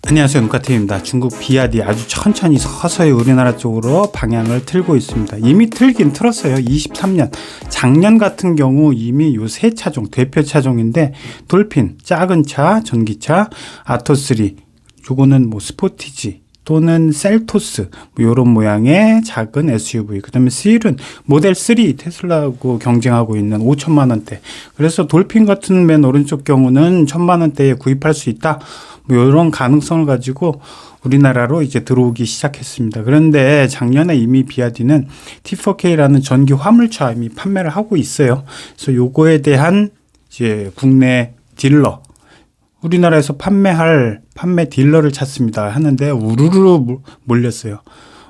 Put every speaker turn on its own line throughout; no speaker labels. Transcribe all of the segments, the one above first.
안녕하세요, 눈카TV입니다. 중국 비아디 아주 천천히 서서히 우리나라 쪽으로 방향을 틀고 있습니다. 이미 틀긴 틀었어요. 23년 작년 같은 경우 이미 요 세 차종 대표 차종인데, 돌핀 작은 차 전기차, 아토3 요거는 뭐 스포티지 또는 셀토스 뭐 이런 모양의 작은 SUV, 그 다음에 C는 모델 3 테슬라하고 경쟁하고 있는 5천만 원대. 그래서 돌핀 같은 맨 오른쪽 경우는 1,000만 원대에 구입할 수 있다, 뭐 이런 가능성을 가지고 우리나라로 이제 들어오기 시작했습니다. 그런데 작년에 이미 비아디는 T4K라는 전기 화물차 이미 판매를 하고 있어요. 그래서 요거에 대한 이제 국내 딜러, 우리나라에서 판매 딜러를 찾습니다 하는데 우르르 몰렸어요.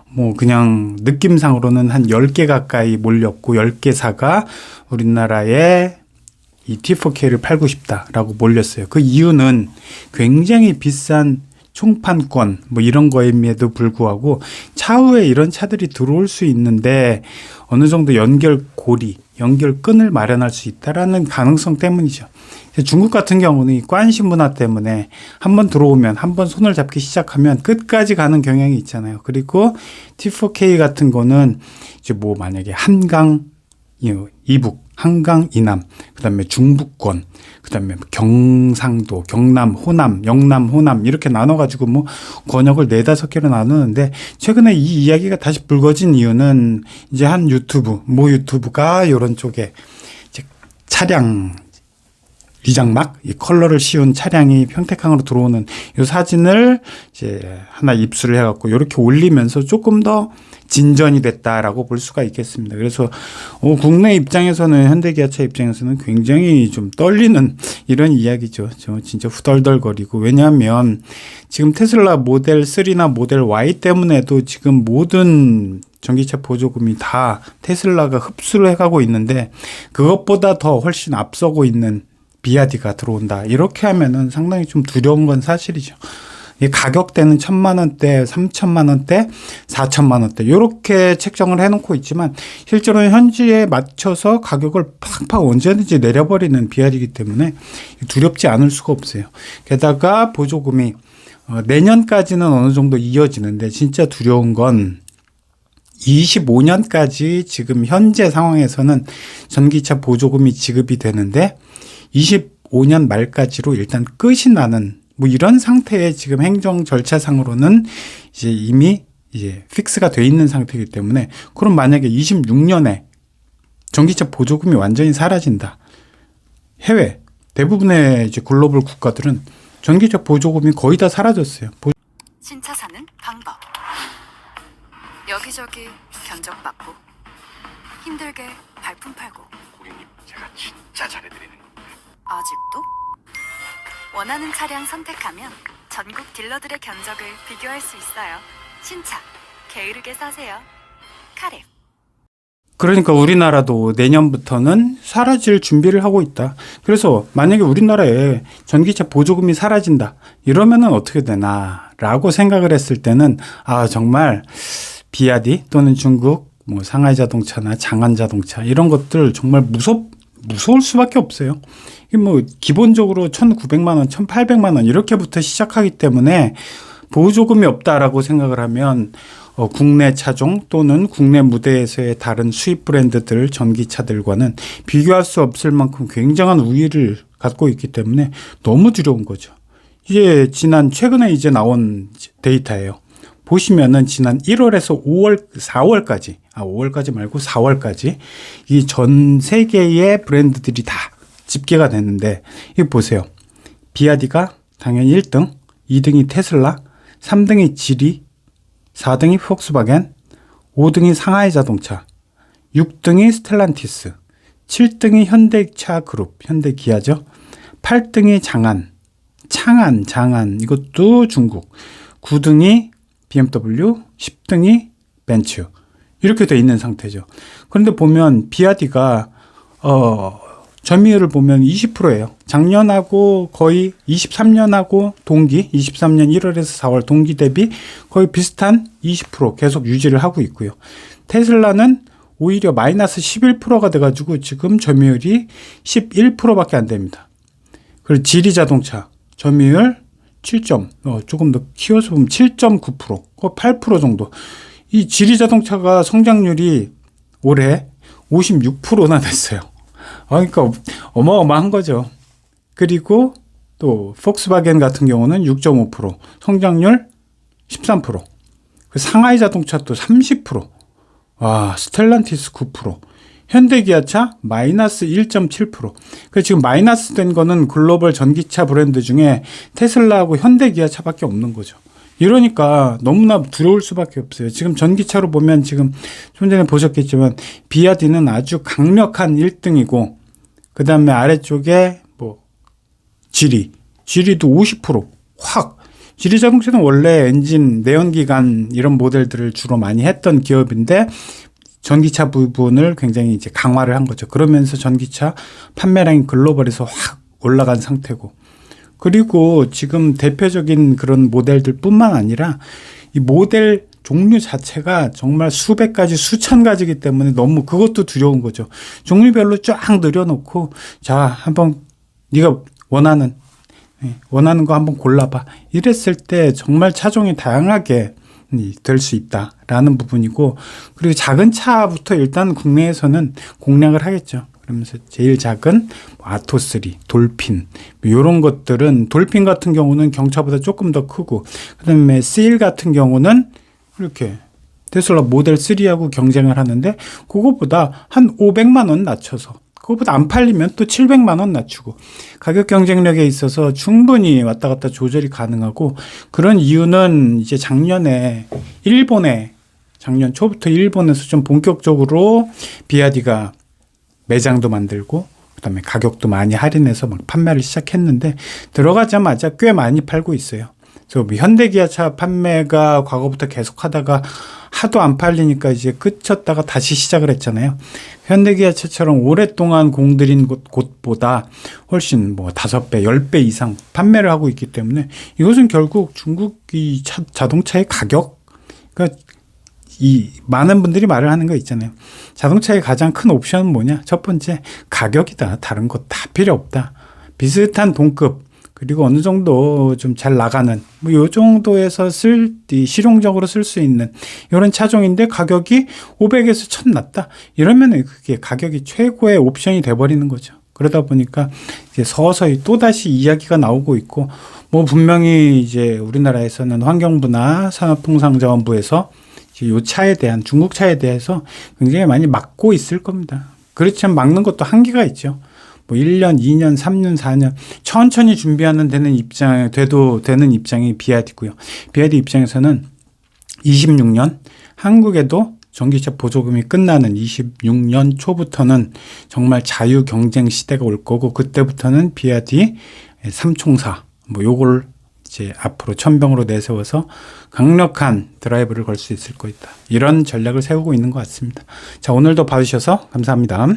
뭐 그냥 느낌상으로는 한 10개 가까이 몰렸고, 10개사가 우리나라에 이 T4K를 팔고 싶다라고 몰렸어요. 그 이유는 굉장히 비싼 총판권 뭐 이런 거임에도 불구하고 차후에 이런 차들이 들어올 수 있는데 어느 정도 연결끈을 마련할 수 있다라는 가능성 때문이죠. 중국 같은 경우는 이 관시 문화 때문에 한번 들어오면, 한번 손을 잡기 시작하면 끝까지 가는 경향이 있잖아요. 그리고 T4K 같은 거는 이제 뭐 만약에 한강 이북, 한강 이남, 그다음에 중부권, 그다음에 경상도, 경남, 호남, 영남, 호남 이렇게 나눠가지고 뭐 권역을 4-5개로 나누는데, 최근에 이 이야기가 다시 불거진 이유는 이제 한 유튜브가 이런 쪽에 이제 차량 위장막, 이 컬러를 씌운 차량이 평택항으로 들어오는 이 사진을 이제 하나 입수를 해갖고 이렇게 올리면서 조금 더 진전이 됐다라고 볼 수가 있겠습니다. 그래서 국내 입장에서는, 현대기아차 입장에서는 굉장히 좀 떨리는 이런 이야기죠. 저 진짜 후덜덜거리고. 왜냐하면 지금 테슬라 모델 3나 모델 Y 때문에도 지금 모든 전기차 보조금이 다 테슬라가 흡수를 해가고 있는데, 그것보다 더 훨씬 앞서고 있는 비아디가 들어온다, 이렇게 하면은 상당히 좀 두려운 건 사실이죠. 이 가격대는 1,000만 원대, 3천만 원대, 4천만 원대 이렇게 책정을 해놓고 있지만, 실제로는 현지에 맞춰서 가격을 팍팍 언제든지 내려버리는 비아디이기 때문에 두렵지 않을 수가 없어요. 게다가 보조금이 내년까지는 어느 정도 이어지는데, 진짜 두려운 건 25년까지 지금 현재 상황에서는 전기차 보조금이 지급이 되는데 25년 말까지로 일단 끝이 나는 뭐 이런 상태에 지금 행정 절차상으로는 이제 이미 이제 픽스가 돼 있는 상태이기 때문에, 그럼 만약에 26년에 전기차 보조금이 완전히 사라진다. 해외 대부분의 이제 글로벌 국가들은 전기차 보조금이 거의 다 사라졌어요.
신차 사는 방법. 여기저기 견적받고 힘들게 발품 팔고.
고객님, 제가 진짜 잘해드리는 겁니다.
아직도? 원하는 차량 선택하면 전국 딜러들의 견적을 비교할 수 있어요. 신차 게으르게 사세요. 카랩.
그러니까 우리나라도 내년부터는 사라질 준비를 하고 있다. 그래서 만약에 우리나라에 전기차 보조금이 사라진다, 이러면은 어떻게 되나라고 생각을 했을 때는, 정말 비아디 또는 중국 뭐 상하이 자동차나 장안 자동차 이런 것들 정말 무서울 수밖에 없어요. 이게 뭐 기본적으로 1,900만 원, 1,800만 원 이렇게부터 시작하기 때문에 보조금이 없다라고 생각을 하면 국내 차종 또는 국내 무대에서의 다른 수입 브랜드들 전기차들과는 비교할 수 없을 만큼 굉장한 우위를 갖고 있기 때문에 너무 두려운 거죠. 이게 최근에 이제 나온 데이터예요. 보시면은 지난 1월에서 5월까지 말고 4월까지 이 전 세계의 브랜드들이 다 집계가 됐는데, 이거 보세요. 비아디가 당연히 1등, 2등이 테슬라, 3등이 지리, 4등이 폭스바겐, 5등이 상하이 자동차, 6등이 스텔란티스, 7등이 현대차 그룹, 현대기아죠. 8등이 장안 이것도 중국, 9등이 BMW, 10등이 벤츠 이렇게 돼 있는 상태죠. 그런데 보면 비아디가 점유율을 보면 20%예요. 작년하고 거의 23년하고 동기, 23년 1월에서 4월 동기 대비 거의 비슷한 20% 계속 유지를 하고 있고요. 테슬라는 오히려 마이너스 11%가 돼가지고 지금 점유율이 11%밖에 안 됩니다. 그리고 지리 자동차 점유율 조금 더 키워서 보면 7.9%, 8% 정도. 이 지리 자동차가 성장률이 올해 56%나 됐어요. 그러니까 어마어마한 거죠. 그리고 또 폭스바겐 같은 경우는 6.5%, 성장률 13%. 그 상하이 자동차 또 30%. 와, 스텔란티스 9%. 현대기아차 마이너스 1.7%. 그 지금 마이너스 된 거는 글로벌 전기차 브랜드 중에 테슬라하고 현대기아차밖에 없는 거죠. 이러니까 너무나 두려울 수밖에 없어요. 지금 전기차로 보면 지금 좀 전에 보셨겠지만 비아디는 아주 강력한 1등이고 그 다음에 아래쪽에 지리도 50% 확. 지리 자동차는 원래 엔진, 내연기관 이런 모델들을 주로 많이 했던 기업인데 전기차 부분을 굉장히 이제 강화를 한 거죠. 그러면서 전기차 판매량이 글로벌에서 확 올라간 상태고. 그리고 지금 대표적인 그런 모델들 뿐만 아니라 이 모델 종류 자체가 정말 수백 가지, 수천 가지이기 때문에 너무 그것도 두려운 거죠. 종류별로 쫙 늘여놓고 자, 한번 네가 원하는 거 한번 골라봐. 이랬을 때 정말 차종이 다양하게 될 수 있다라는 부분이고, 그리고 작은 차부터 일단 국내에서는 공략을 하겠죠. 그러면서 제일 작은 아토3, 돌핀 이런 것들은, 돌핀 같은 경우는 경차보다 조금 더 크고, 그다음에 세일 같은 경우는 이렇게 테슬라 모델 3하고 경쟁을 하는데 그거보다 한 500만 원 낮춰서, 그거보다 안 팔리면 또 700만 원 낮추고, 가격 경쟁력에 있어서 충분히 왔다 갔다 조절이 가능하고, 그런 이유는 이제 작년 초부터 일본에서 좀 본격적으로 비아디가 매장도 만들고 그다음에 가격도 많이 할인해서 막 판매를 시작했는데 들어가자마자 꽤 많이 팔고 있어요. 그래서 현대기아차 판매가 과거부터 계속하다가 하도 안 팔리니까 이제 끝쳤다가 다시 시작을 했잖아요. 현대기아차처럼 오랫동안 공들인 곳보다 훨씬 5배, 10배 이상 판매를 하고 있기 때문에 이것은 결국 중국 이 자동차의 가격, 그러니까 이 많은 분들이 말을 하는 거 있잖아요. 자동차의 가장 큰 옵션은 뭐냐? 첫 번째, 가격이다. 다른 거 다 필요 없다. 비슷한 동급, 그리고 어느 정도 좀 잘 나가는 요 정도에서 실용적으로 쓸 수 있는 이런 차종인데 가격이 500에서 1000 낮다. 이러면 그게 가격이 최고의 옵션이 돼버리는 거죠. 그러다 보니까 이제 서서히 또다시 이야기가 나오고 있고, 분명히 이제 우리나라에서는 환경부나 산업통상자원부에서 이 차에 대한, 중국 차에 대해서 굉장히 많이 막고 있을 겁니다. 그렇지만 막는 것도 한계가 있죠. 1년, 2년, 3년, 4년 천천히 준비하는 되는 입장이 비아디고요. 비아디 입장에서는 26년 한국에도 전기차 보조금이 끝나는 26년 초부터는 정말 자유 경쟁 시대가 올 거고, 그때부터는 비아디 삼총사 요걸 이제 앞으로 천병으로 내세워서 강력한 드라이브를 걸 수 있을 것이다. 이런 전략을 세우고 있는 것 같습니다. 자, 오늘도 봐주셔서 감사합니다.